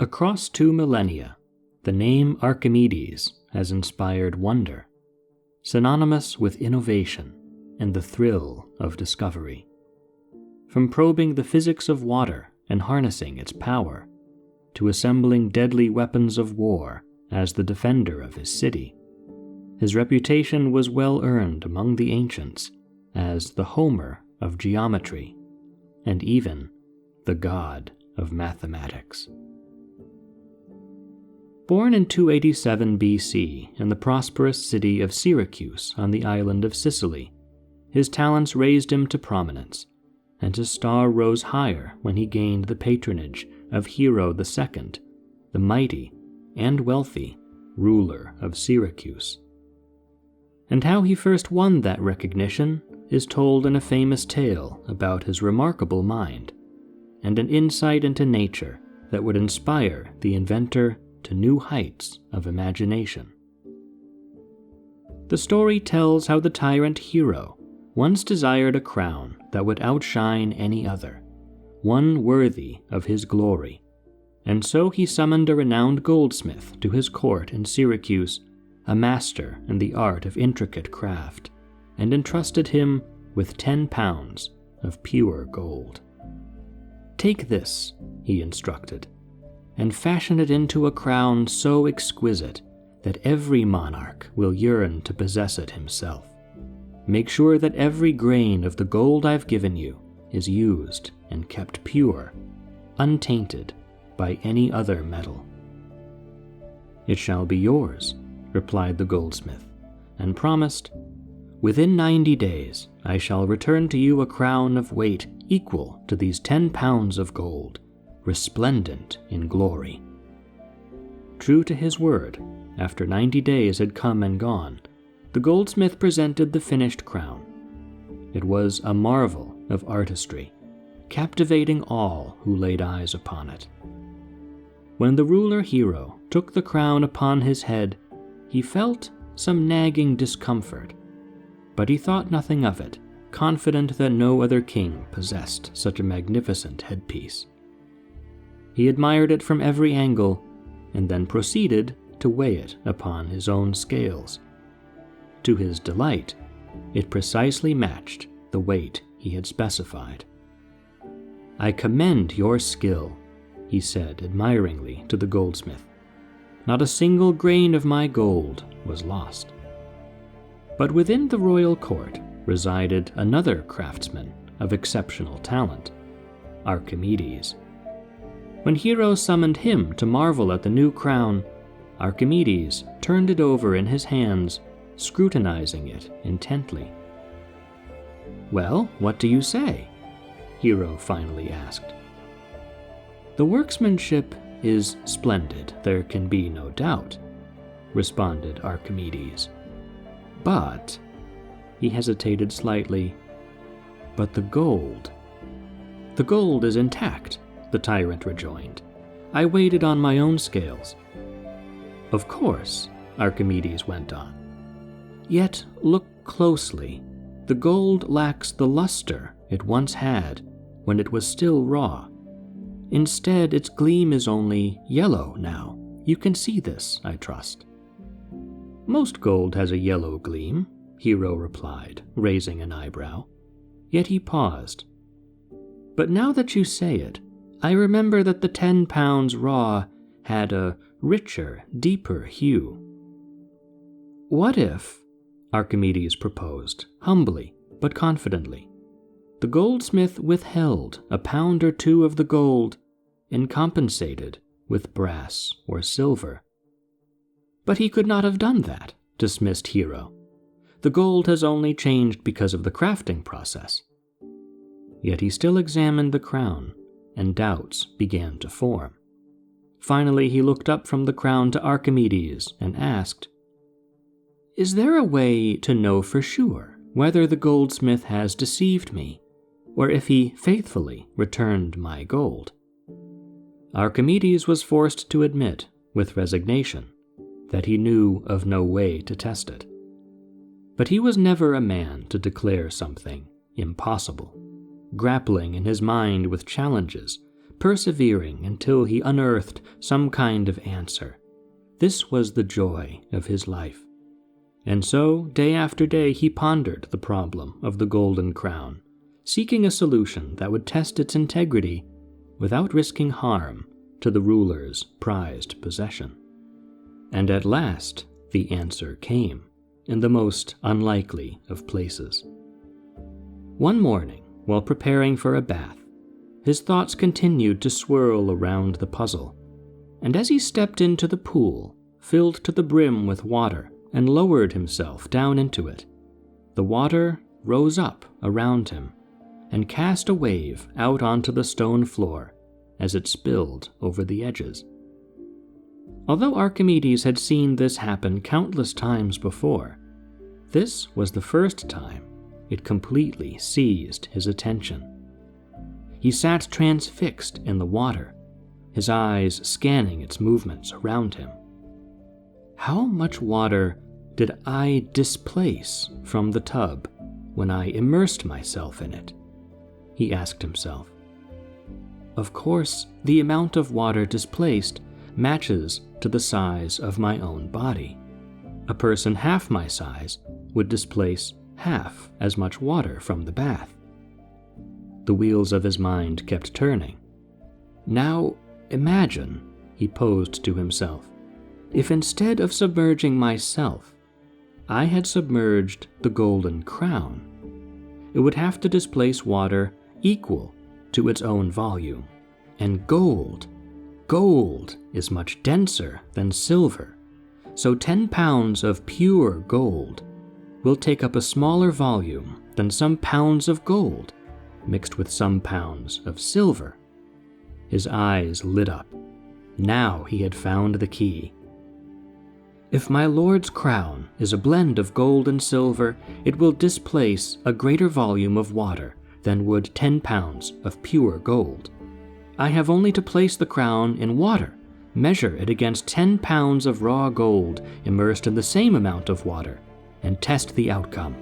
Across 2 millennia, the name Archimedes has inspired wonder, synonymous with innovation and the thrill of discovery. From probing the physics of water and harnessing its power, to assembling deadly weapons of war as the defender of his city, his reputation was well earned among the ancients as the Homer of geometry, and even the god of mathematics. Born in 287 BC in the prosperous city of Syracuse on the island of Sicily, his talents raised him to prominence, and his star rose higher when he gained the patronage of Hiero II, the mighty and wealthy ruler of Syracuse. And how he first won that recognition is told in a famous tale about his remarkable mind, and an insight into nature that would inspire the inventor to new heights of imagination. The story tells how the tyrant Hiero once desired a crown that would outshine any other, one worthy of his glory, and so he summoned a renowned goldsmith to his court in Syracuse, a master in the art of intricate craft, and entrusted him with 10 pounds of pure gold. "Take this," he instructed, "and fashion it into a crown so exquisite that every monarch will yearn to possess it himself. Make sure that every grain of the gold I've given you is used and kept pure, untainted by any other metal." "It shall be yours," replied the goldsmith, and promised, "Within 90 days I shall return to you a crown of weight equal to these 10 pounds of gold, resplendent in glory." True to his word, after 90 days had come and gone, the goldsmith presented the finished crown. It was a marvel of artistry, captivating all who laid eyes upon it. When the ruler Hiero took the crown upon his head, he felt some nagging discomfort, but he thought nothing of it, confident that no other king possessed such a magnificent headpiece. He admired it from every angle, and then proceeded to weigh it upon his own scales. To his delight, it precisely matched the weight he had specified. "I commend your skill," he said admiringly to the goldsmith. "Not a single grain of my gold was lost." But within the royal court resided another craftsman of exceptional talent, Archimedes. When Hiero summoned him to marvel at the new crown, Archimedes turned it over in his hands, scrutinizing it intently. "Well, what do you say?" Hiero finally asked. "The workmanship is splendid, there can be no doubt," responded Archimedes. "But," he hesitated slightly, "but the gold." "The gold is intact," the tyrant rejoined. "I weighed it on my own scales." "Of course," Archimedes went on. "Yet look closely. The gold lacks the luster it once had when it was still raw. Instead, its gleam is only yellow now. You can see this, I trust." "Most gold has a yellow gleam," Hiero replied, raising an eyebrow. Yet he paused. "But now that you say it, I remember that the 10 pounds raw had a richer, deeper hue." "What if," Archimedes proposed, humbly but confidently, "the goldsmith withheld a pound or 2 of the gold and compensated with brass or silver?" "But he could not have done that," dismissed Hiero. "The gold has only changed because of the crafting process." Yet he still examined the crown, and doubts began to form. Finally, he looked up from the crown to Archimedes and asked, "Is there a way to know for sure whether the goldsmith has deceived me, or if he faithfully returned my gold?" Archimedes was forced to admit, with resignation, that he knew of no way to test it. But he was never a man to declare something impossible. Grappling in his mind with challenges, persevering until he unearthed some kind of answer. This was the joy of his life. And so, day after day, he pondered the problem of the golden crown, seeking a solution that would test its integrity without risking harm to the ruler's prized possession. And at last, the answer came, in the most unlikely of places. One morning, while preparing for a bath, his thoughts continued to swirl around the puzzle, and as he stepped into the pool, filled to the brim with water, and lowered himself down into it, the water rose up around him and cast a wave out onto the stone floor as it spilled over the edges. Although Archimedes had seen this happen countless times before, this was the first time it completely seized his attention. He sat transfixed in the water, his eyes scanning its movements around him. How much water did I displace from the tub when I immersed myself in it? He asked himself. Of course, the amount of water displaced matches to the size of my own body. A person half my size would displace half as much water from the bath. The wheels of his mind kept turning. Now, imagine, he posed to himself, if instead of submerging myself, I had submerged the golden crown. It would have to displace water equal to its own volume. And gold is much denser than silver, so 10 pounds of pure gold will take up a smaller volume than some pounds of gold mixed with some pounds of silver. His eyes lit up. Now he had found the key. If my lord's crown is a blend of gold and silver, it will displace a greater volume of water than would 10 pounds of pure gold. I have only to place the crown in water, measure it against 10 pounds of raw gold immersed in the same amount of water, and test the outcome.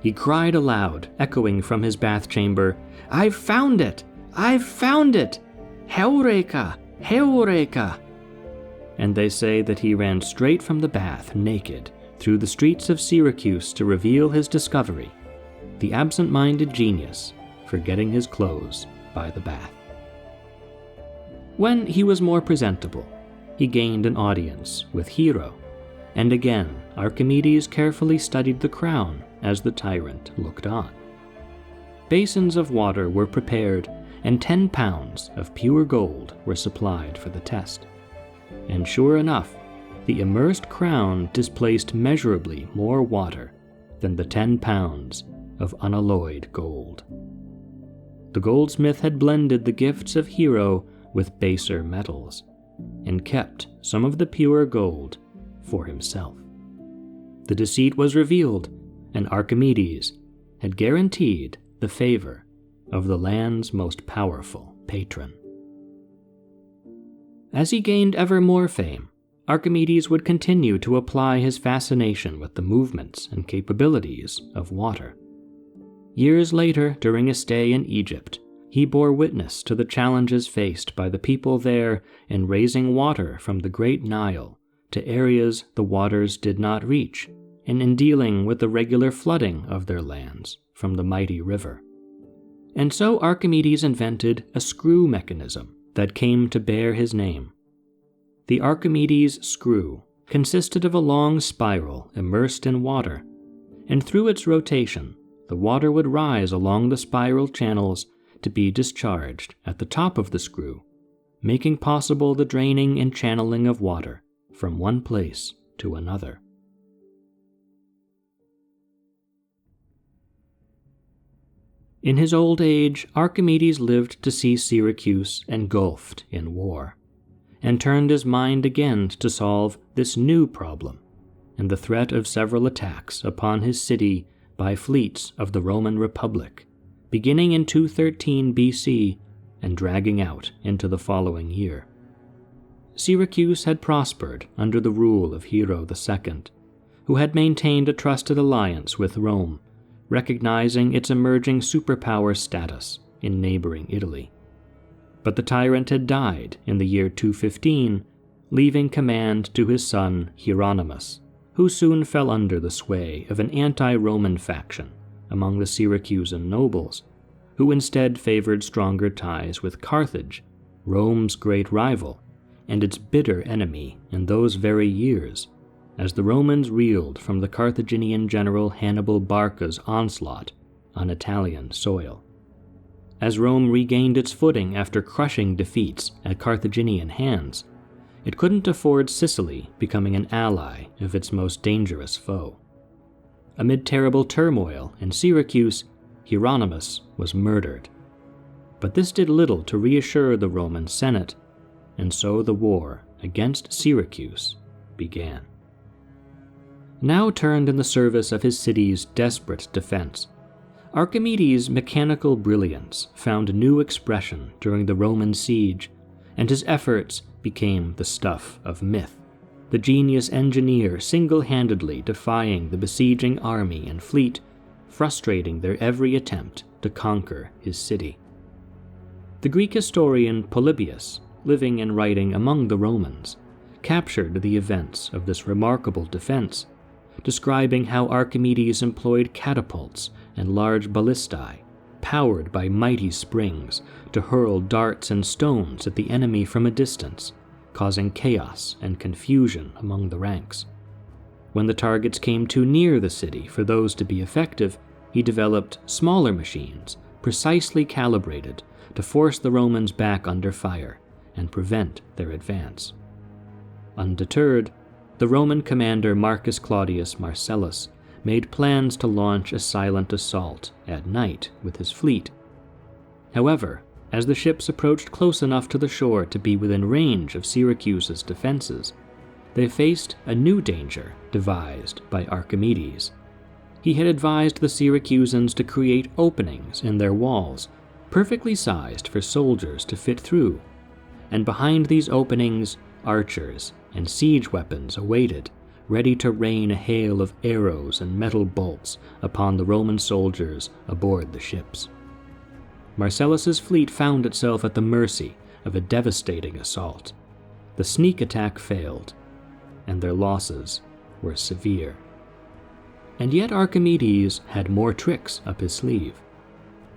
He cried aloud, echoing from his bath chamber, "I've found it! I've found it! Heureka! Heureka!" And they say that he ran straight from the bath, naked, through the streets of Syracuse to reveal his discovery, the absent-minded genius forgetting his clothes by the bath. When he was more presentable, he gained an audience with Hiero, and again Archimedes carefully studied the crown as the tyrant looked on. Basins of water were prepared, and 10 pounds of pure gold were supplied for the test. And sure enough, the immersed crown displaced measurably more water than the 10 pounds of unalloyed gold. The goldsmith had blended the gifts of Hiero with baser metals, and kept some of the pure gold for himself. The deceit was revealed, and Archimedes had guaranteed the favor of the land's most powerful patron. As he gained ever more fame, Archimedes would continue to apply his fascination with the movements and capabilities of water. Years later, during a stay in Egypt, he bore witness to the challenges faced by the people there in raising water from the great Nile to areas the waters did not reach, and in dealing with the regular flooding of their lands from the mighty river. And so Archimedes invented a screw mechanism that came to bear his name. The Archimedes screw consisted of a long spiral immersed in water, and through its rotation, the water would rise along the spiral channels to be discharged at the top of the screw, making possible the draining and channeling of water from one place to another. In his old age, Archimedes lived to see Syracuse engulfed in war, and turned his mind again to solve this new problem, and the threat of several attacks upon his city by fleets of the Roman Republic, beginning in 213 BC and dragging out into the following year. Syracuse had prospered under the rule of Hiero II, who had maintained a trusted alliance with Rome, recognizing its emerging superpower status in neighboring Italy. but the tyrant had died in the year 215, leaving command to his son Hieronymus, who soon fell under the sway of an anti-Roman faction among the Syracusan nobles, who instead favored stronger ties with Carthage, Rome's great rival, and its bitter enemy in those very years, as the Romans reeled from the Carthaginian general Hannibal Barca's onslaught on Italian soil. As Rome regained its footing after crushing defeats at Carthaginian hands, it couldn't afford Sicily becoming an ally of its most dangerous foe. Amid terrible turmoil in Syracuse, Hieronymus was murdered. But this did little to reassure the Roman Senate, and so the war against Syracuse began. Now turned in the service of his city's desperate defense, Archimedes' mechanical brilliance found new expression during the Roman siege, and his efforts became the stuff of myth, the genius engineer single-handedly defying the besieging army and fleet, frustrating their every attempt to conquer his city. The Greek historian Polybius, living and writing among the Romans, captured the events of this remarkable defense, describing how Archimedes employed catapults and large ballistae, powered by mighty springs, to hurl darts and stones at the enemy from a distance, causing chaos and confusion among the ranks. When the targets came too near the city for those to be effective, he developed smaller machines, precisely calibrated to force the Romans back under fire and prevent their advance. Undeterred, the Roman commander Marcus Claudius Marcellus made plans to launch a silent assault at night with his fleet. However, as the ships approached close enough to the shore to be within range of Syracuse's defenses, they faced a new danger devised by Archimedes. He had advised the Syracusans to create openings in their walls, perfectly sized for soldiers to fit through, and behind these openings, archers and siege weapons awaited, ready to rain a hail of arrows and metal bolts upon the Roman soldiers aboard the ships. Marcellus's fleet found itself at the mercy of a devastating assault. The sneak attack failed, and their losses were severe. And yet Archimedes had more tricks up his sleeve.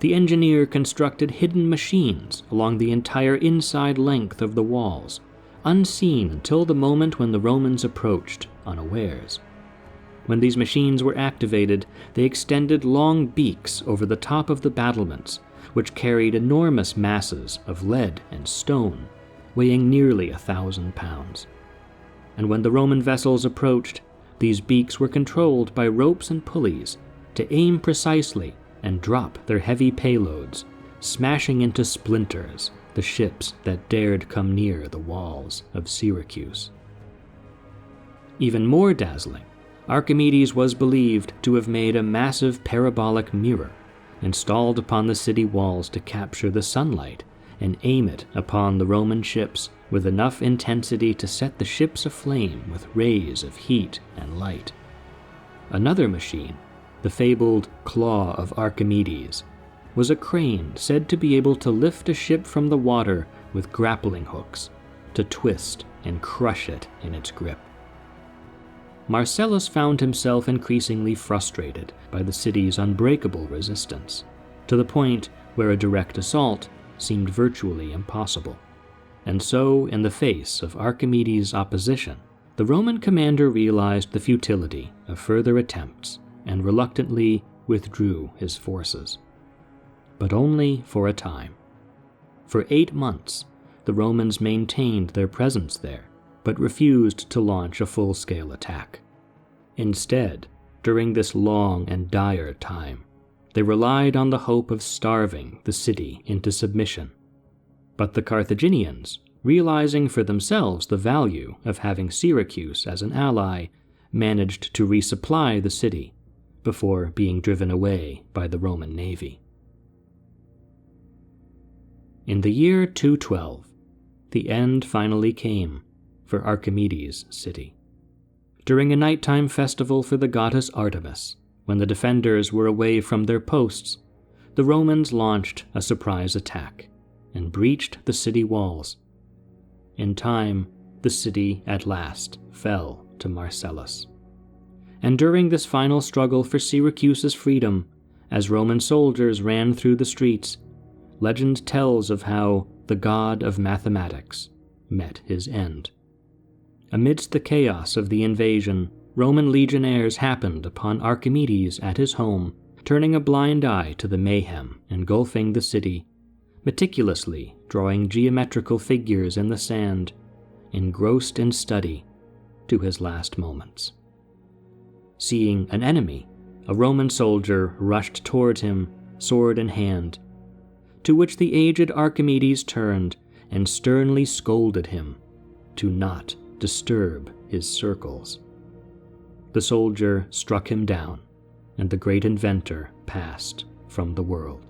The engineer constructed hidden machines along the entire inside length of the walls, unseen until the moment when the Romans approached unawares. When these machines were activated, they extended long beaks over the top of the battlements, which carried enormous masses of lead and stone, weighing nearly 1,000 pounds. And when the Roman vessels approached, these beaks were controlled by ropes and pulleys to aim precisely and drop their heavy payloads, smashing into splinters the ships that dared come near the walls of Syracuse. Even more dazzling, Archimedes was believed to have made a massive parabolic mirror installed upon the city walls to capture the sunlight and aim it upon the Roman ships with enough intensity to set the ships aflame with rays of heat and light. Another machine, the fabled Claw of Archimedes, was a crane said to be able to lift a ship from the water with grappling hooks, to twist and crush it in its grip. Marcellus found himself increasingly frustrated by the city's unbreakable resistance, to the point where a direct assault seemed virtually impossible. And so, in the face of Archimedes' opposition, the Roman commander realized the futility of further attempts and reluctantly withdrew his forces. But only for a time. For 8 months, the Romans maintained their presence there, but refused to launch a full-scale attack. Instead, during this long and dire time, they relied on the hope of starving the city into submission. But the Carthaginians, realizing for themselves the value of having Syracuse as an ally, managed to resupply the city before being driven away by the Roman navy. In the year 212, the end finally came for Archimedes' city. During a nighttime festival for the goddess Artemis, when the defenders were away from their posts, the Romans launched a surprise attack, and breached the city walls. In time, the city at last fell to Marcellus. And during this final struggle for Syracuse's freedom, as Roman soldiers ran through the streets, legend tells of how the god of mathematics met his end. Amidst the chaos of the invasion, Roman legionnaires happened upon Archimedes at his home, turning a blind eye to the mayhem engulfing the city, meticulously drawing geometrical figures in the sand, engrossed in study to his last moments. Seeing an enemy, a Roman soldier rushed toward him, sword in hand, to which the aged Archimedes turned and sternly scolded him to not disturb his circles. The soldier struck him down, and the great inventor passed from the world.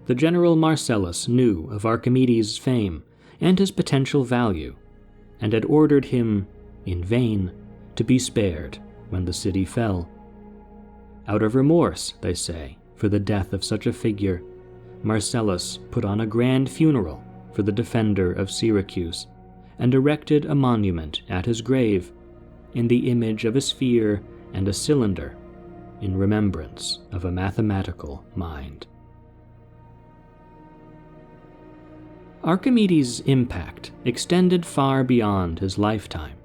The general Marcellus knew of Archimedes' fame and his potential value, and had ordered him, in vain, to be spared when the city fell. Out of remorse, they say, for the death of such a figure, Marcellus put on a grand funeral for the defender of Syracuse, and erected a monument at his grave, in the image of a sphere and a cylinder, in remembrance of a mathematical mind. Archimedes' impact extended far beyond his lifetime,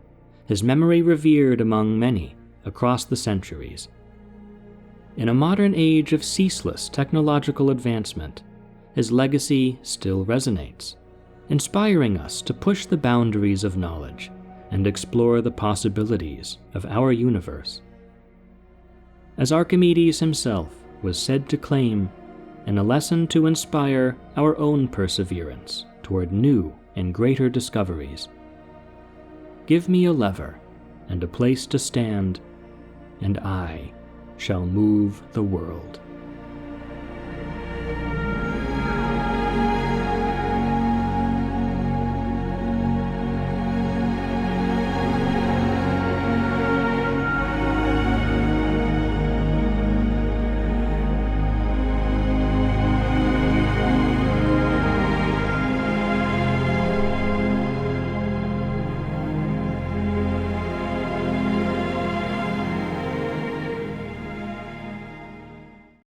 his memory revered among many across the centuries. In a modern age of ceaseless technological advancement, his legacy still resonates, inspiring us to push the boundaries of knowledge and explore the possibilities of our universe. As Archimedes himself was said to claim, in a lesson to inspire our own perseverance toward new and greater discoveries, "Give me a lever and a place to stand, and I shall move the world."